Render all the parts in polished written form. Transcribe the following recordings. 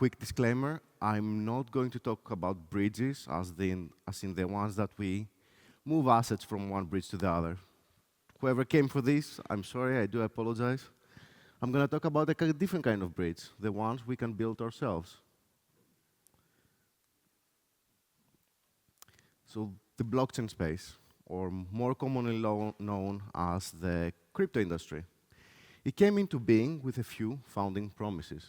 quick disclaimer, I'm not going to talk about bridges as in the ones that we move assets from one bridge to the other. Whoever came for this, I'm sorry, I do apologize. I'm going to talk about a different kind of bridge, the ones we can build ourselves. So the blockchain space, or more commonly known as the crypto industry, it came into being with a few founding promises.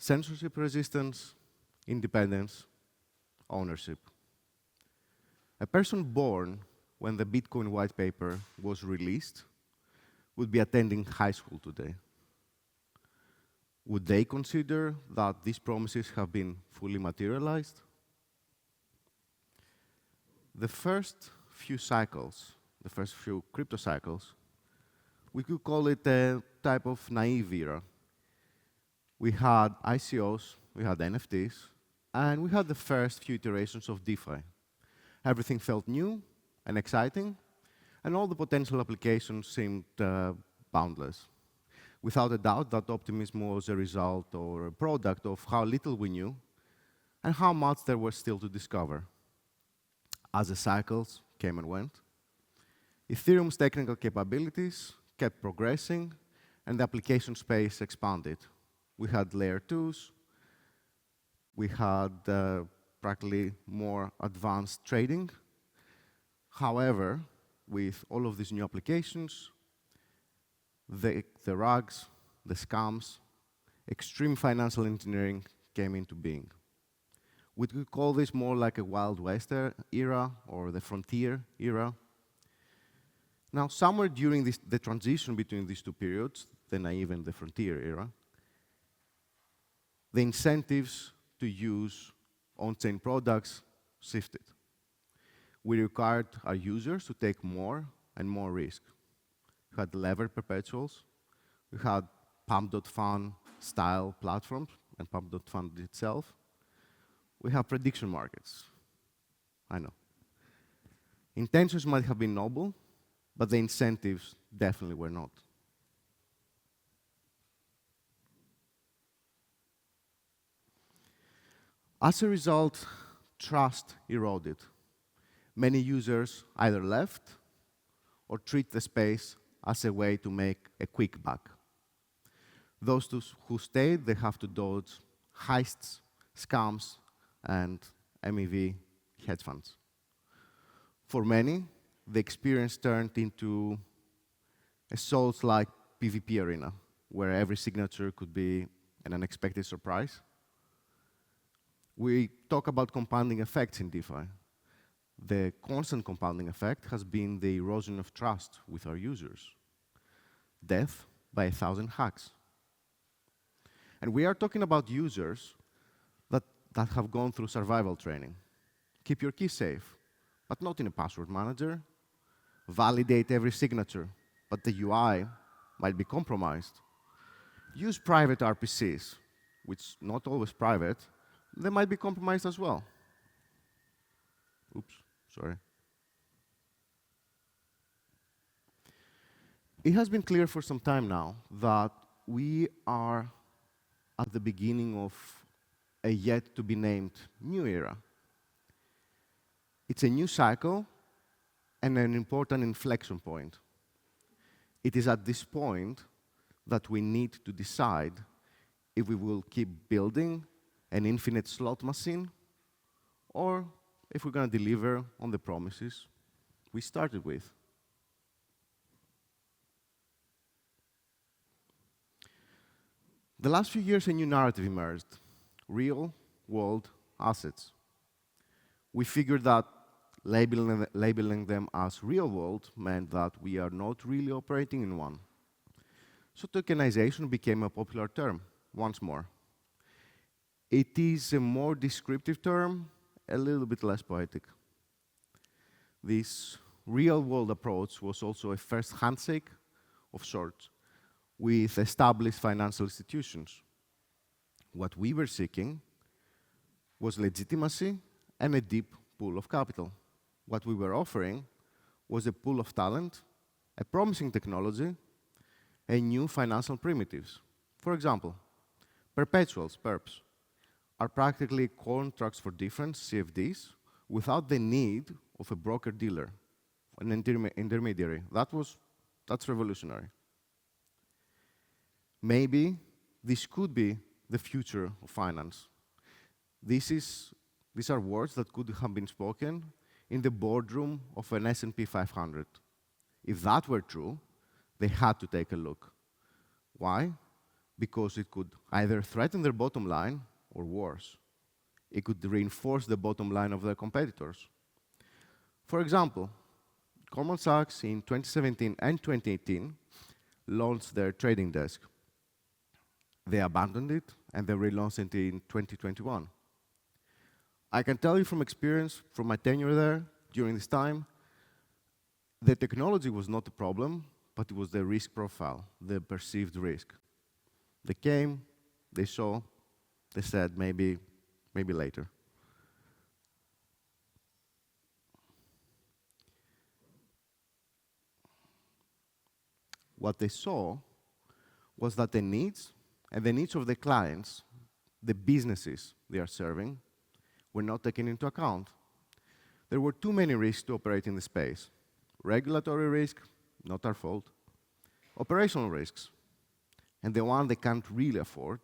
Censorship resistance, independence, ownership. A person born when the Bitcoin white paper was released would be attending high school today. Would they consider that these promises have been fully materialized? The first few cycles, the first few crypto cycles, we could call it a type of naive era. We had ICOs, we had NFTs, and we had the first few iterations of DeFi. Everything felt new and exciting, and all the potential applications seemed boundless. Without a doubt, that optimism was a result or a product of how little we knew and how much there was still to discover. As the cycles came and went, Ethereum's technical capabilities kept progressing, and the application space expanded. We had layer 2s, we had practically more advanced trading. However, with all of these new applications, the rugs, the scams, extreme financial engineering came into being. We could call this more like a Wild West era or the frontier era. Now, somewhere during the transition between these two periods, the naive and the frontier era, the incentives to use on-chain products shifted. We required our users to take more and more risk. We had levered perpetuals. We had pump.fun style platforms and pump.fun itself. We have prediction markets. I know. Intentions might have been noble, but the incentives definitely were not. As a result, trust eroded. Many users either left or treat the space as a way to make a quick buck. Those who stayed, they have to dodge heists, scams, and MEV hedge funds. For many, the experience turned into a Souls-like PvP arena, where every signature could be an unexpected surprise. We talk about compounding effects in DeFi. The constant compounding effect has been the erosion of trust with our users. Death by 1,000 hacks. And we are talking about users that have gone through survival training. Keep your key safe, but not in a password manager. Validate every signature, but the UI might be compromised. Use private RPCs, which not always private. They might be compromised as well. Oops, sorry. It has been clear for some time now that we are at the beginning of a yet-to-be-named new era. It's a new cycle and an important inflection point. It is at this point that we need to decide if we will keep building an infinite slot machine, or if we're going to deliver on the promises we started with. The last few years, a new narrative emerged: real-world assets. We figured that labeling them as real-world meant that we are not really operating in one. So tokenization became a popular term once more. It is a more descriptive term, a little bit less poetic. This real-world approach was also a first handshake of sorts with established financial institutions. What we were seeking was legitimacy and a deep pool of capital. What we were offering was a pool of talent, a promising technology, and new financial primitives. For example, perpetuals, perps, are practically contracts for difference, CFDs, without the need of a broker-dealer, an intermediary. That's revolutionary. Maybe this could be the future of finance. These are words that could have been spoken in the boardroom of an S&P 500. If that were true, they had to take a look. Why? Because it could either threaten their bottom line or worse. It could reinforce the bottom line of their competitors. For example, Goldman Sachs in 2017 and 2018 launched their trading desk. They abandoned it, and they relaunched it in 2021. I can tell you from experience, from my tenure there, during this time, the technology was not the problem, but it was the risk profile, the perceived risk. They came, they saw, they said, maybe later. What they saw was that the needs and the needs of the clients, the businesses they are serving, were not taken into account. There were too many risks to operate in the space. Regulatory risk, not our fault. Operational risks, and the one they can't really afford,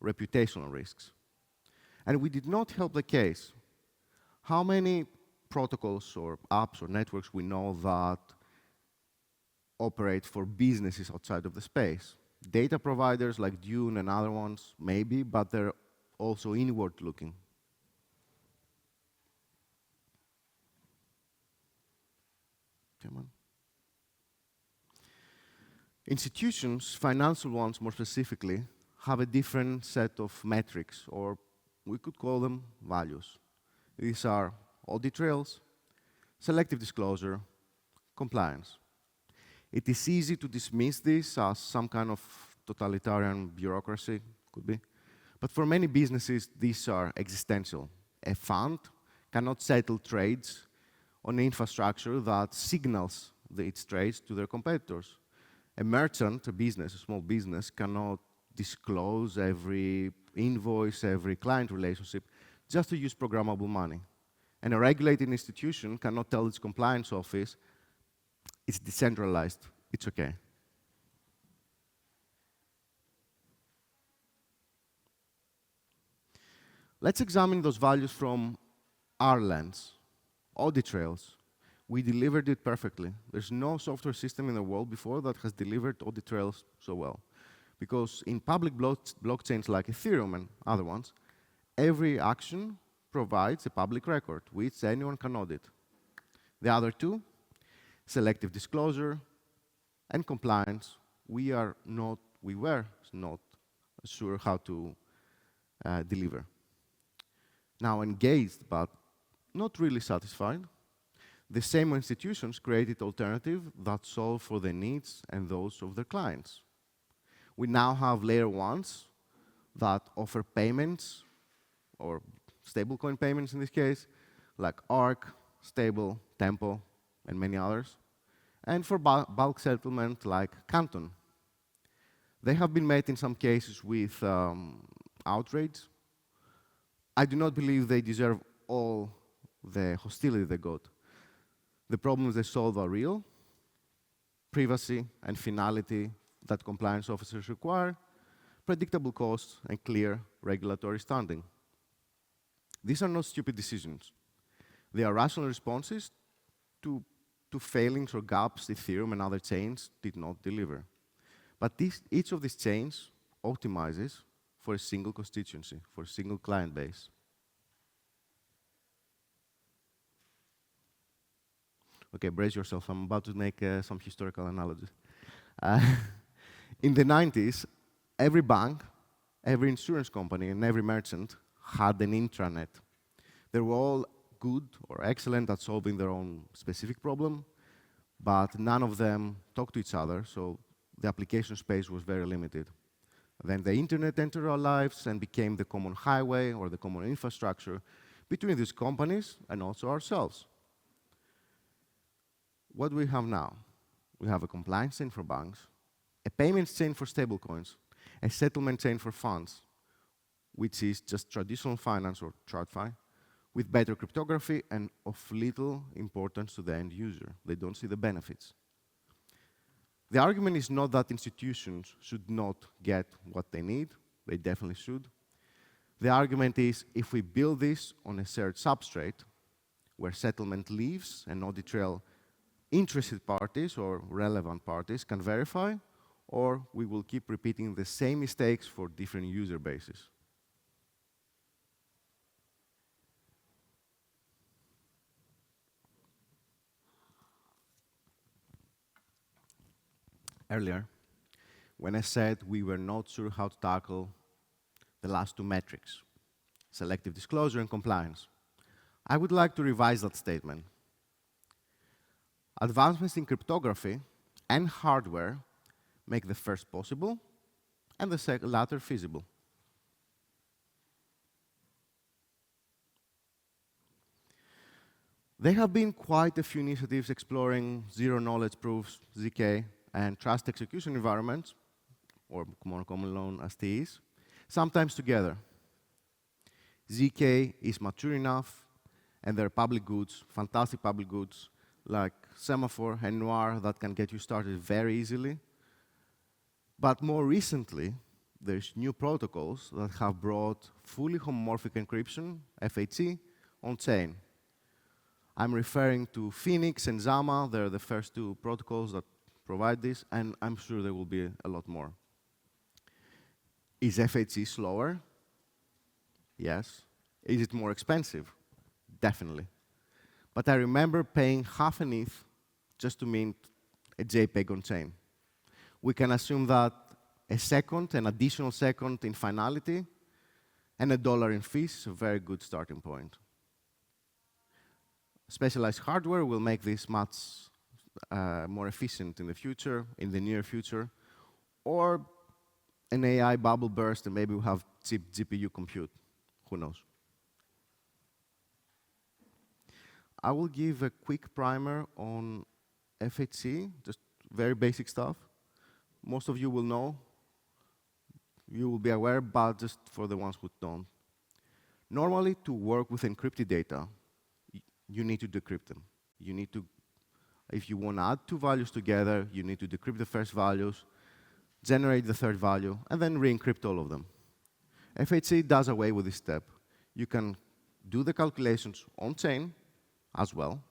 reputational risks. And we did not help the case. How many protocols or apps or networks we know that operate for businesses outside of the space? Data providers like Dune and other ones, maybe, but they're also inward-looking. Come on. Institutions, financial ones more specifically, have a different set of metrics, or we could call them values. These are audit trails, selective disclosure, compliance. It is easy to dismiss this as some kind of totalitarian bureaucracy, could be. But for many businesses, these are existential. A fund cannot settle trades on infrastructure that signals its trades to their competitors. A merchant, a business, a small business, cannot disclose every invoice, every client relationship, just to use programmable money. And a regulated institution cannot tell its compliance office, it's decentralized, it's okay. Let's examine those values from our lens. Audit trails. We delivered it perfectly. There's no software system in the world before that has delivered audit trails so well. Because in public blockchains like Ethereum and other ones, every action provides a public record, which anyone can audit. The other two, selective disclosure and compliance, we were not sure how to deliver. Now engaged, but not really satisfied, the same institutions created alternatives that solve for the needs and those of their clients. We now have layer ones that offer payments, or stablecoin payments in this case, like ARC, Stable, Tempo, and many others, and for bulk settlement like Canton. They have been made in some cases with outrage. I do not believe they deserve all the hostility they got. The problems they solve are real: privacy and finality that compliance officers require, predictable costs, and clear regulatory standing. These are not stupid decisions. They are rational responses to failings or gaps Ethereum and other chains did not deliver. But each of these chains optimizes for a single constituency, for a single client base. Okay, brace yourself. I'm about to make some historical analogies. In the 90s, every bank, every insurance company, and every merchant had an intranet. They were all good or excellent at solving their own specific problem, but none of them talked to each other, so the application space was very limited. Then the internet entered our lives and became the common highway or the common infrastructure between these companies and also ourselves. What do we have now? we have a compliance chain for banks, a payments chain for stablecoins, a settlement chain for funds, which is just traditional finance or TradFi, with better cryptography and of little importance to the end user. They don't see the benefits. The argument is not that institutions should not get what they need. They definitely should. The argument is if we build this on a shared substrate where settlement lives and audit trail interested parties or relevant parties can verify, or we will keep repeating the same mistakes for different user bases. Earlier, when I said we were not sure how to tackle the last two metrics, selective disclosure and compliance, I would like to revise that statement. Advancements in cryptography and hardware make the first possible and the latter feasible. There have been quite a few initiatives exploring zero-knowledge proofs, ZK, and trust execution environments, or more commonly known as TEs, sometimes together. ZK is mature enough, and there are public goods, fantastic public goods, like Semaphore and Noir that can get you started very easily. But more recently, there's new protocols that have brought fully homomorphic encryption, FHE, on-chain. I'm referring to Phoenix and Zama. They're the first two protocols that provide this, and I'm sure there will be a lot more. Is FHE slower? Yes. Is it more expensive? Definitely. But I remember paying half an ETH just to mint a JPEG on chain. We can assume that a second, an additional second in finality, and $1 in fees is a very good starting point. Specialized hardware will make this much more efficient in the future, in the near future, or an AI bubble burst, and maybe we'll have cheap GPU compute. Who knows? I will give a quick primer on FHE, just very basic stuff. Most of you will know, you will be aware, but just for the ones who don't. Normally, to work with encrypted data, you need to decrypt them. You need to, if you want to add two values together, you need to decrypt the first values, generate the third value, and then re-encrypt all of them. FHE does away with this step. You can do the calculations on-chain as well,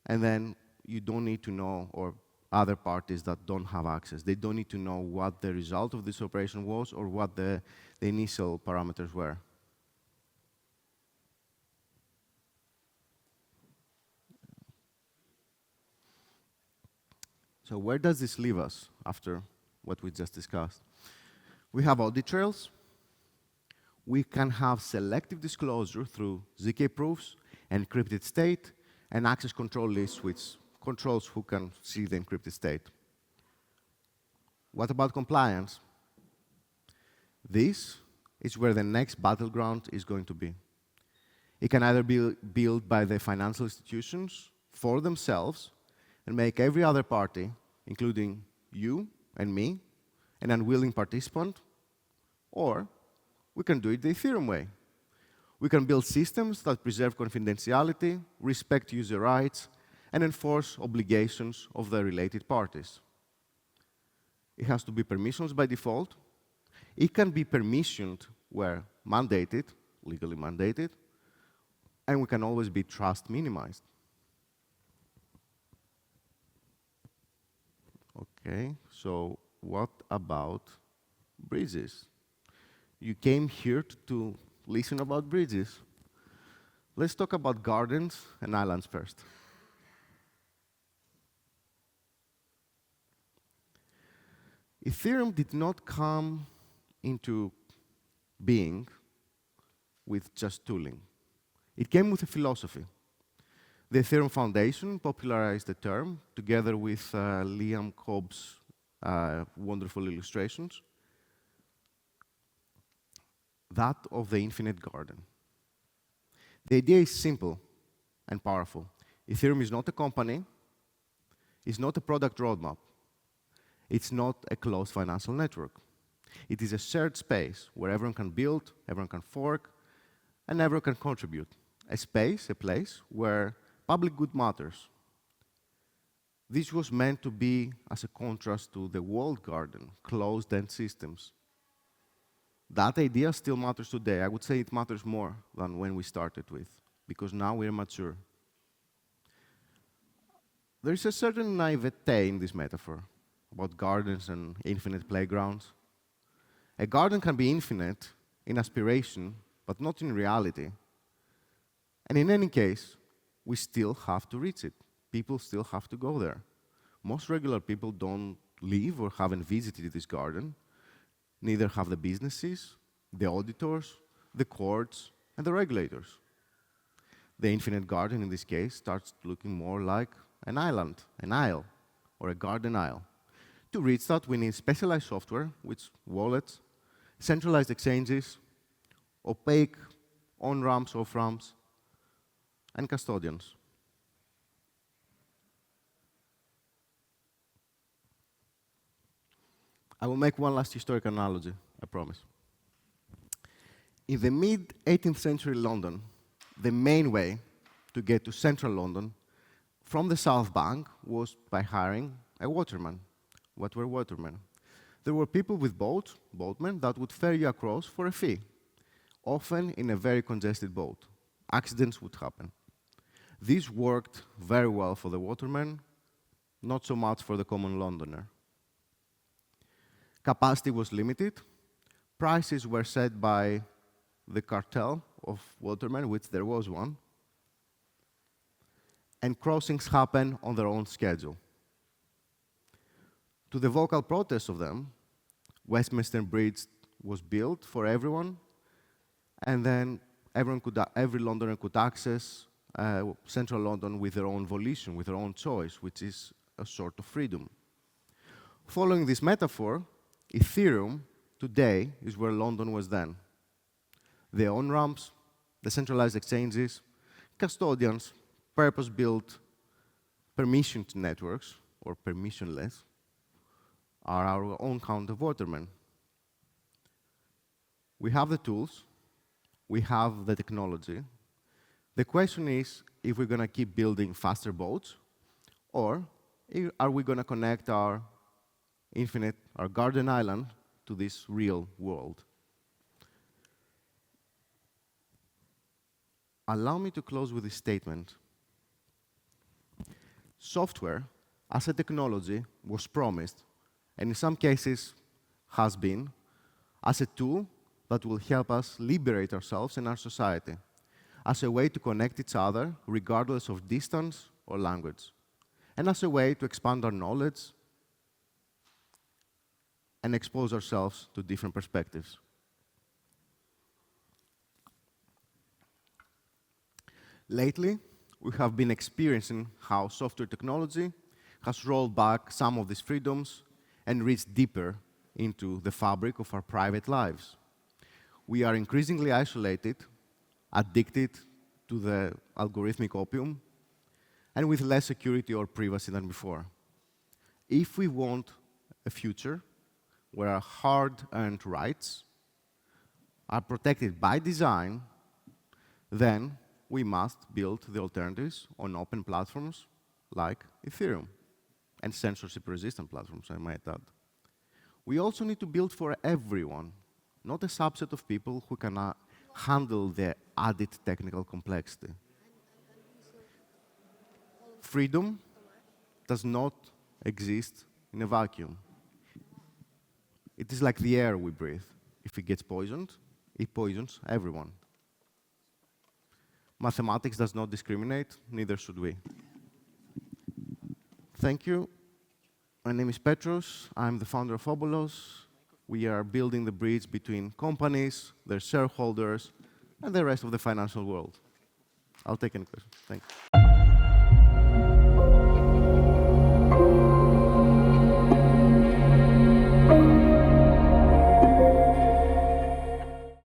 and then you don't need to know, or other parties that don't have access, they don't need to know what the result of this operation was or what the initial parameters were. So where does this leave us after what we just discussed? We have audit trails. We can have selective disclosure through ZK proofs, encrypted state, and access control lists, which controls who can see the encrypted state. What about compliance? This is where the next battleground is going to be. It can either be built by the financial institutions for themselves and make every other party, including you and me, an unwilling participant, or we can do it the Ethereum way. We can build systems that preserve confidentiality, respect user rights, and enforce obligations of the related parties. It has to be permissions by default. It can be permissioned where mandated, legally mandated, and we can always be trust minimized. Okay, so what about bridges? You came here to listen about bridges. Let's talk about gardens and islands first. Ethereum did not come into being with just tooling. It came with a philosophy. The Ethereum Foundation popularized the term together with Liam Cobb's wonderful illustrations, that of the infinite garden. The idea is simple and powerful. Ethereum is not a company. It's not a product roadmap. It's not a closed financial network. It is a shared space where everyone can build, everyone can fork, and everyone can contribute. A space, a place where public good matters. This was meant to be as a contrast to the walled garden, closed-end systems. That idea still matters today. I would say it matters more than when we started with, because now we're mature. There is a certain naivete in this metaphor about gardens and infinite playgrounds. A garden can be infinite in aspiration, but not in reality. And in any case, we still have to reach it. People still have to go there. Most regular people don't live or haven't visited this garden. Neither have the businesses, the auditors, the courts, and the regulators. The infinite garden, in this case, starts looking more like an island, an isle, or a garden isle. To reach that, we need specialized software, which wallets, centralized exchanges, opaque on-ramps, off-ramps, and custodians. I will make one last historic analogy, I promise. In the mid-18th century London, the main way to get to central London from the South Bank was by hiring a waterman. What were watermen? There were people with boats, boatmen, that would ferry you across for a fee, often in a very congested boat. Accidents would happen. This worked very well for the waterman, not so much for the common Londoner. Capacity was limited. Prices were set by the cartel of watermen, which there was one. And crossings happened on their own schedule. To the vocal protest of them, Westminster Bridge was built for everyone, and then every Londoner could access central London with their own volition, with their own choice, which is a sort of freedom. Following this metaphor, Ethereum today is where London was then. The on-ramps, the centralized exchanges, custodians, purpose-built permissioned networks, or permissionless, are our own kind of watermen. We have the tools, we have the technology. The question is if we're going to keep building faster boats, or are we going to connect our garden island to this real world. Allow me to close with this statement. Software, as a technology, was promised, and in some cases has been, as a tool that will help us liberate ourselves and our society, as a way to connect each other regardless of distance or language, and as a way to expand our knowledge and expose ourselves to different perspectives. Lately, we have been experiencing how software technology has rolled back some of these freedoms and reached deeper into the fabric of our private lives. We are increasingly isolated, addicted to the algorithmic opium, and with less security or privacy than before. If we want a future where our hard-earned rights are protected by design, then we must build the alternatives on open platforms like Ethereum, and censorship-resistant platforms, I might add. We also need to build for everyone, not a subset of people who can handle the added technical complexity. Freedom does not exist in a vacuum. It is like the air we breathe. If it gets poisoned, it poisons everyone. Mathematics does not discriminate, neither should we. Thank you. My name is Petros. I'm the founder of Obolos. We are building the bridge between companies, their shareholders, and the rest of the financial world. I'll take any questions. Thank you.